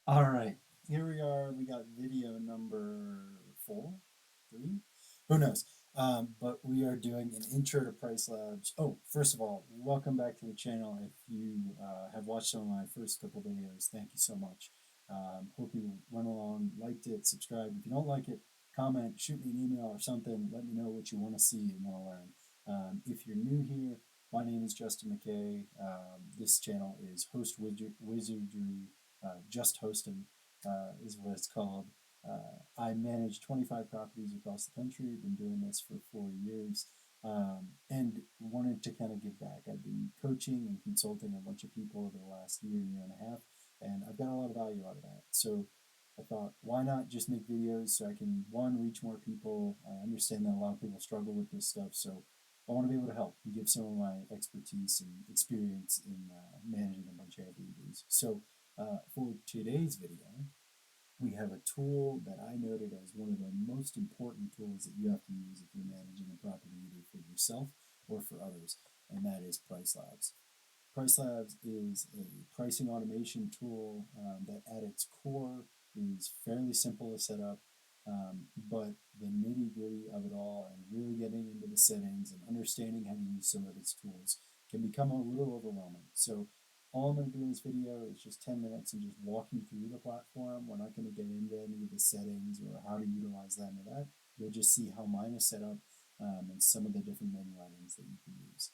All right, here we are. We got video number four, three, who knows? But we are doing an intro to PriceLabs. Oh, first of all, welcome back to the channel. If you have watched some of my first couple videos, thank you so much. Hope you went along, liked it, subscribed. If you don't like it, comment, shoot me an email or something. Let me know what you want to see and want to learn. If you're new here, my name is Justin McKay. This channel is Host Wizardry, just hosting is what it's called. I manage 25 properties across the country. Been doing this for 4 years, and wanted to kind of give back. I've been coaching and consulting a bunch of people over the last year and a half, and I've got a lot of value out of that. So I thought, why not just make videos so I can, one, reach more people. I understand that a lot of people struggle with this stuff, so I want to be able to help and give some of my expertise and experience in managing a bunch of Airbnbs. So for today's video, we have a tool that I noted as one of the most important tools that you have to use if you're managing a property either for yourself or for others, and that is PriceLabs. PriceLabs is a pricing automation tool that at its core is fairly simple to set up, but the nitty gritty of it all and really getting into the settings and understanding how to use some of its tools can become a little overwhelming. So all I'm going to do in this video is just 10 minutes and just walk you through the platform. We're not going to get into any of the settings or how to utilize them or that. You'll just see how mine is set up and some of the different menu items that you can use.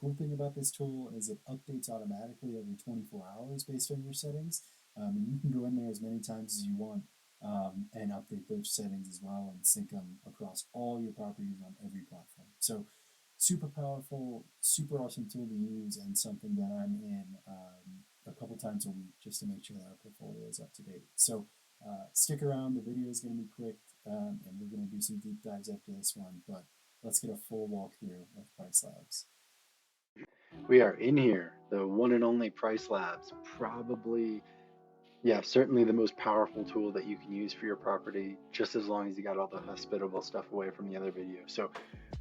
Cool thing about this tool is it updates automatically every 24 hours based on your settings. And you can go in there as many times as you want and update those settings as well and sync them across all your properties on every platform. So super powerful, super awesome tool to use, and something that I'm in a couple times a week just to make sure that our portfolio is up to date. So stick around, the video is going to be quick, and we're going to do some deep dives after this one, but let's get a full walkthrough of PriceLabs. We are in here, the one and only PriceLabs. Probably, yeah, certainly the most powerful tool that you can use for your property, just as long as you got all the hospitable stuff away from the other video. So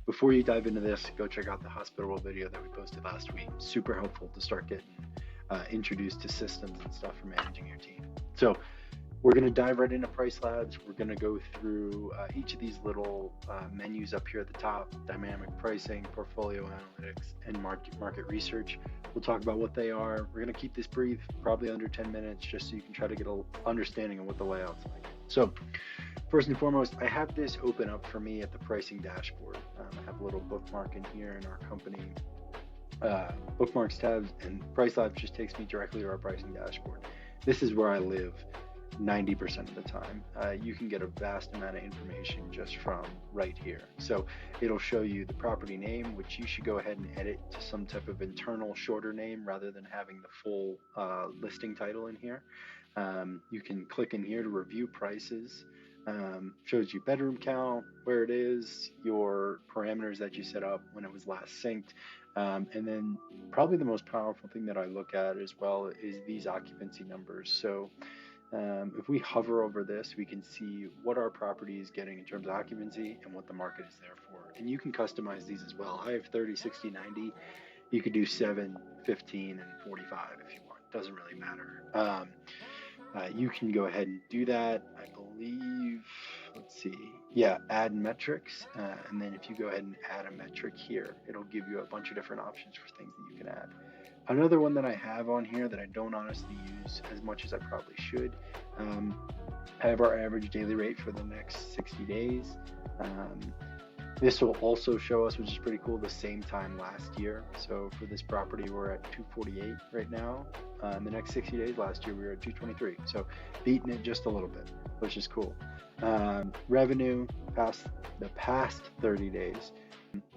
before you dive into this, go check out the hospitable video that we posted last week. Super helpful to start getting introduced to systems and stuff for managing your team. So we're going to dive right into PriceLabs. We're going to go through each of these little menus up here at the top: dynamic pricing, portfolio analytics, and market research. We'll talk about what they are. We're going to keep this brief, probably under 10 minutes, just so you can try to get an understanding of what the layout's like. So first and foremost, I have this open up for me at the pricing dashboard. I have a little bookmark in here in our company bookmarks tabs, and PriceLabs just takes me directly to our pricing dashboard. This is where I live 90% of the time. You can get a vast amount of information just from right here. So it'll show you the property name, which you should go ahead and edit to some type of internal shorter name rather than having the full listing title in here. You can click in here to review prices. Shows you bedroom count, where it is, your parameters that you set up when it was last synced. And then probably the most powerful thing that I look at as well is these occupancy numbers. So if we hover over this, we can see what our property is getting in terms of occupancy and what the market is there for. And you can customize these as well. I have 30, 60, 90. You could do 7, 15, and 45 if you want. Doesn't really matter. You can go ahead and do that. I believe, let's see, yeah, add metrics. And then if you go ahead and add a metric here, it'll give you a bunch of different options for things that you can add. Another one that I have on here that I don't honestly use as much as I probably should, I have our average daily rate for the next 60 days. This will also show us, which is pretty cool, the same time last year. So for this property, we're at 248 right now. The next 60 days last year, we were at 223. So beating it just a little bit, which is cool. Revenue the past 30 days.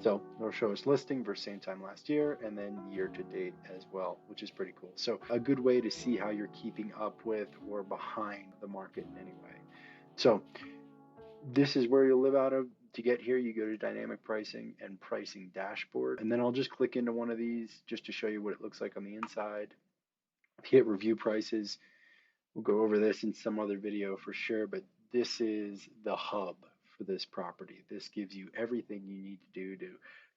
So it'll show us listing versus same time last year, and then year to date as well, which is pretty cool. So a good way to see how you're keeping up with or behind the market in any way. So this is where you'll live out of. To get here, you go to dynamic pricing and pricing dashboard, and then I'll just click into one of these just to show you what it looks like on the inside. If you hit review prices, we'll go over this in some other video for sure, but this is the hub for this property. This gives you everything you need to do to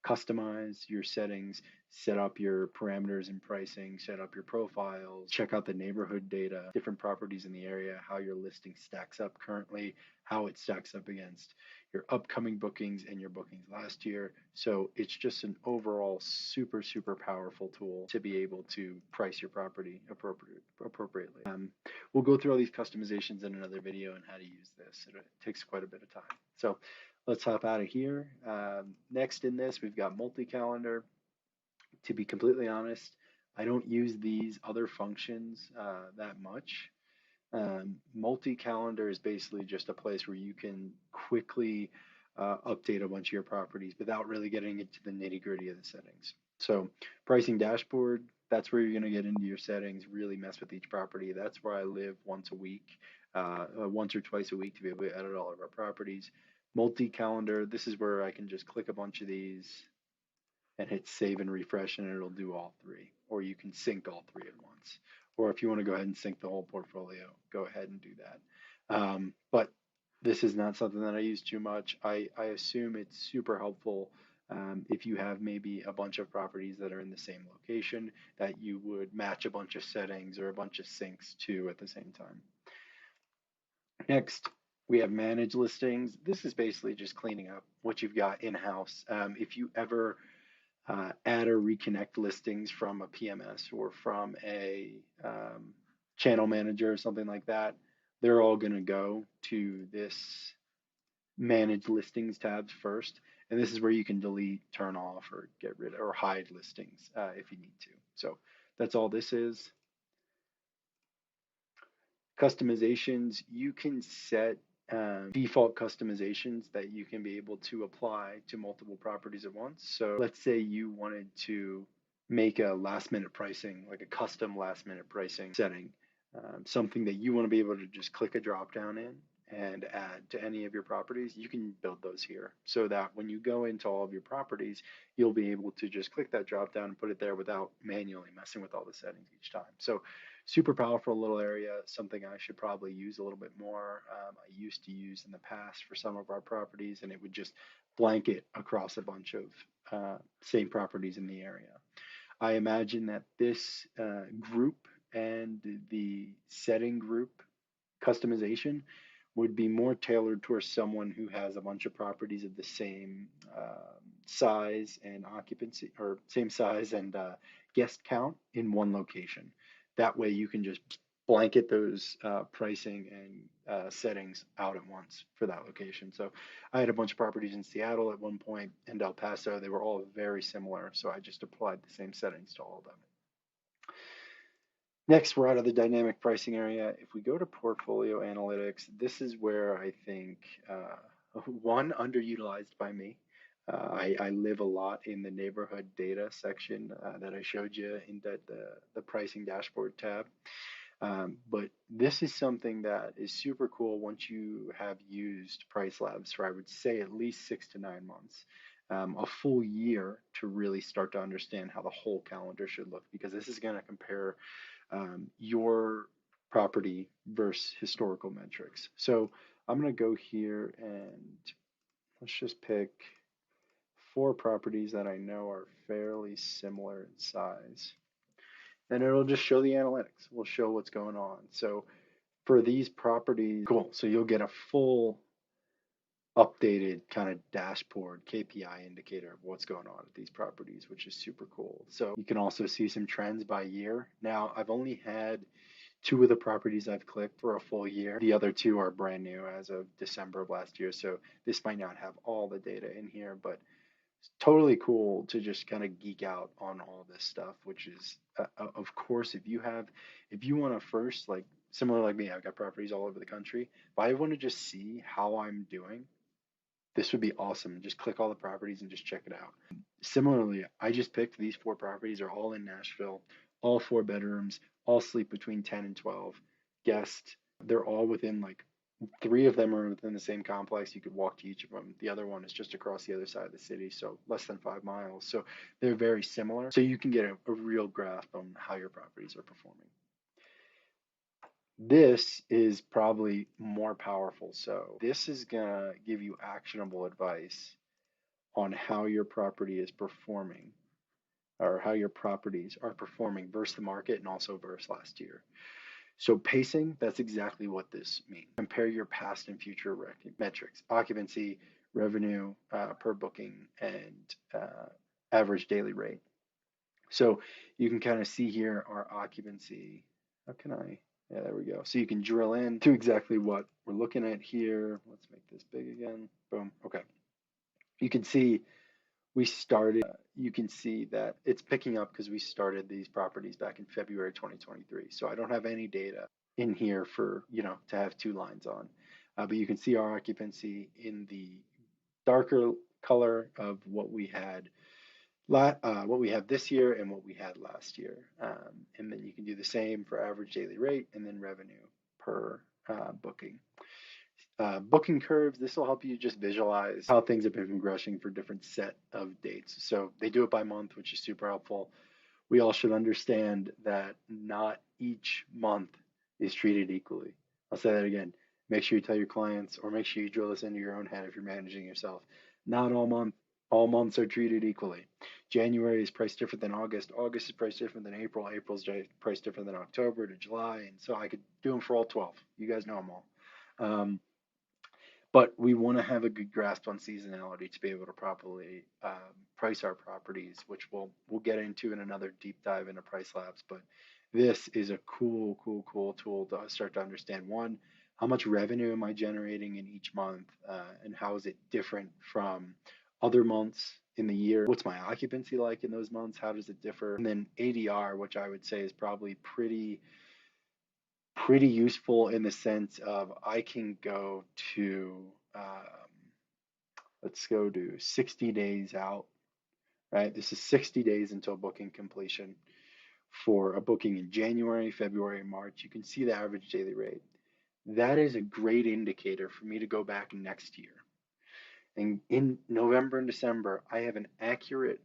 customize your settings, set up your parameters and pricing, set up your profiles, check out the neighborhood data, different properties in the area, how your listing stacks up currently, how it stacks up against your upcoming bookings and your bookings last year. So it's just an overall super, super powerful tool to be able to price your property appropriately. We'll go through all these customizations in another video and how to use this. It takes quite a bit of time. So let's hop out of here. Next in this, we've got multi-calendar. To be completely honest, I don't use these other functions that much. Multi-calendar is basically just a place where you can quickly update a bunch of your properties without really getting into the nitty-gritty of the settings. So pricing dashboard, that's where you're going to get into your settings, really mess with each property. That's where I live once a week, once or twice a week to be able to edit all of our properties. Multi-calendar, this is where I can just click a bunch of these and hit save and refresh and it'll do all three. Or you can sync all three at once. Or if you want to go ahead and sync the whole portfolio, go ahead and do that. But this is not something that I use too much. I assume it's super helpful if you have maybe a bunch of properties that are in the same location that you would match a bunch of settings or a bunch of syncs to at the same time. Next, we have manage listings. This is basically just cleaning up what you've got in-house. If you ever add or reconnect listings from a PMS or from a channel manager or something like that, they're all going to go to this manage listings tabs first. And this is where you can delete, turn off, or get rid of, or hide listings if you need to. So that's all this is. Customizations, you can set default customizations that you can be able to apply to multiple properties at once. So let's say you wanted to make a last minute pricing, like a custom last minute pricing setting, something that you want to be able to just click a drop down in and add to any of your properties. You can build those here so that when you go into all of your properties, you'll be able to just click that drop down and put it there without manually messing with all the settings each time. So super powerful little area, something I should probably use a little bit more. I used to use in the past for some of our properties, and it would just blanket across a bunch of same properties in the area. I imagine that this group and the setting group customization would be more tailored towards someone who has a bunch of properties of the same size and occupancy, or same size and guest count in one location. That way you can just blanket those pricing and settings out at once for that location. So I had a bunch of properties in Seattle at one point and El Paso. They were all very similar. So I just applied the same settings to all of them. Next, we're out of the dynamic pricing area. If we go to portfolio analytics, this is where I think one, underutilized by me. I live a lot in the neighborhood data section that I showed you in the pricing dashboard tab. But this is something that is super cool once you have used PriceLabs for, I would say, at least 6 to 9 months. A full year to really start to understand how the whole calendar should look, because this is going to compare your property versus historical metrics. So I'm going to go here and let's just pick 4 properties that I know are fairly similar in size. And it'll just show the analytics. We'll show what's going on. So for these properties, cool. So you'll get a full updated kind of dashboard KPI indicator of what's going on at these properties, which is super cool. So you can also see some trends by year. Now, I've only had 2 of the properties I've clicked for a full year. The other 2 are brand new as of December of last year. So this might not have all the data in here, but it's totally cool to just kind of geek out on all this stuff, which is, of course, if you want to first, like similar like me, I've got properties all over the country. If I want to just see how I'm doing, this would be awesome. Just click all the properties and just check it out. Similarly, I just picked these 4 properties are all in Nashville, all 4 bedrooms, all sleep between 10 and 12 guests. They're all within like 3 of them are within the same complex. You could walk to each of them. The other one is just across the other side of the city, so less than 5 miles. So they're very similar. So you can get a real grasp on how your properties are performing. This is probably more powerful. So this is gonna give you actionable advice on how your property is performing or how your properties are performing versus the market and also versus last year. So pacing, that's exactly what this means. Compare your past and future metrics, occupancy, revenue per booking, and average daily rate. So you can kind of see here our occupancy. How can I? Yeah, there we go. So you can drill in to exactly what we're looking at here. Let's make this big again. Boom. Okay. You can see we started, you can see that it's picking up because we started these properties back in February 2023. So I don't have any data in here for, to have two lines on. But you can see our occupancy in the darker color of what we had what we have this year and what we had last year. And then you can do the same for average daily rate and then revenue per booking. Booking curves, this will help you just visualize how things have been progressing for different set of dates. So they do it by month, which is super helpful. We all should understand that not each month is treated equally. I'll say that again. Make sure you tell your clients or make sure you drill this into your own head if you're managing yourself. Not all months are treated equally. January is priced different than August. August is priced different than April. April's priced different than October to July. And so I could do them for all 12. You guys know them all. But we want to have a good grasp on seasonality to be able to properly price our properties, which we'll get into in another deep dive into PriceLabs. But this is a cool tool to start to understand, one, how much revenue am I generating in each month, and how is it different from other months in the year? What's my occupancy like in those months? How does it differ? And then ADR, which I would say is probably pretty useful in the sense of I can go to let's go to 60 days out, right? This is 60 days until booking completion. For a booking in January, February, and March, you can see the average daily rate. That is a great indicator for me to go back next year. And in November and December, I have an accurate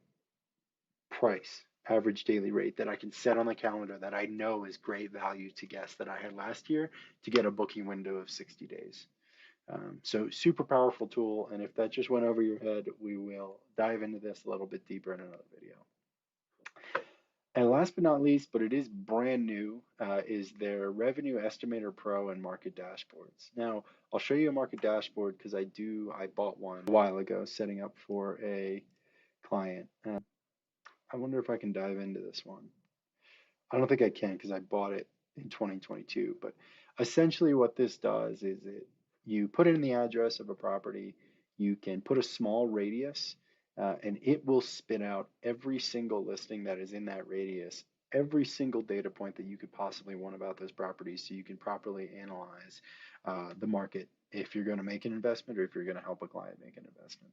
price, average daily rate that I can set on the calendar that I know is great value to guests that I had last year to get a booking window of 60 days. So super powerful tool. And if that just went over your head, we will dive into this a little bit deeper in another video. And last but not least, but it is brand new, is their Revenue Estimator Pro and Market Dashboards. Now, I'll show you a market dashboard because I bought one a while ago setting up for a client. I wonder if I can dive into this one. I don't think I can because I bought it in 2022. But essentially what this does is you put in the address of a property, you can put a small radius, and it will spit out every single listing that is in that radius, every single data point that you could possibly want about those properties so you can properly analyze the market if you're going to make an investment or if you're going to help a client make an investment.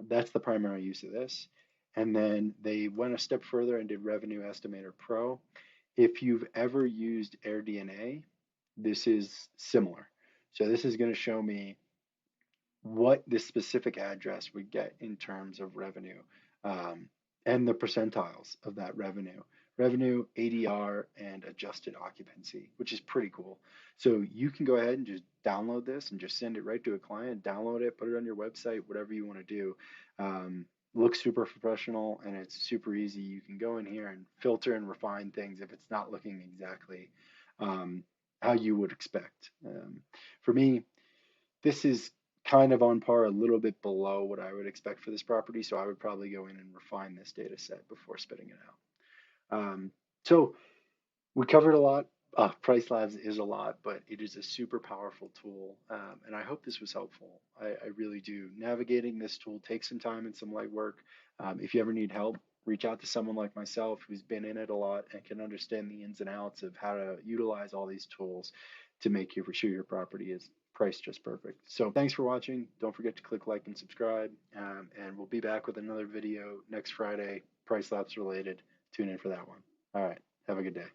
That's the primary use of this. And then they went a step further and did Revenue Estimator Pro. If you've ever used AirDNA, this is similar. So this is going to show me what this specific address would get in terms of revenue, and the percentiles of that revenue, ADR, and adjusted occupancy, which is pretty cool. So you can go ahead and just download this and just send it right to a client, download it, put it on your website, whatever you want to do. Looks super professional and it's super easy. You can go in here and filter and refine things if it's not looking exactly how you would expect. For me, this is kind of on par, a little bit below what I would expect for this property. So I would probably go in and refine this data set before spitting it out. So we covered a lot. PriceLabs is a lot, but it is a super powerful tool. And I hope this was helpful. I really do. Navigating this tool takes some time and some legwork. If you ever need help, reach out to someone like myself who's been in it a lot and can understand the ins and outs of how to utilize all these tools to make sure your property is priced just perfect. So thanks for watching. Don't forget to click like and subscribe. And we'll be back with another video next Friday, PriceLabs related. Tune in for that one. All right. Have a good day.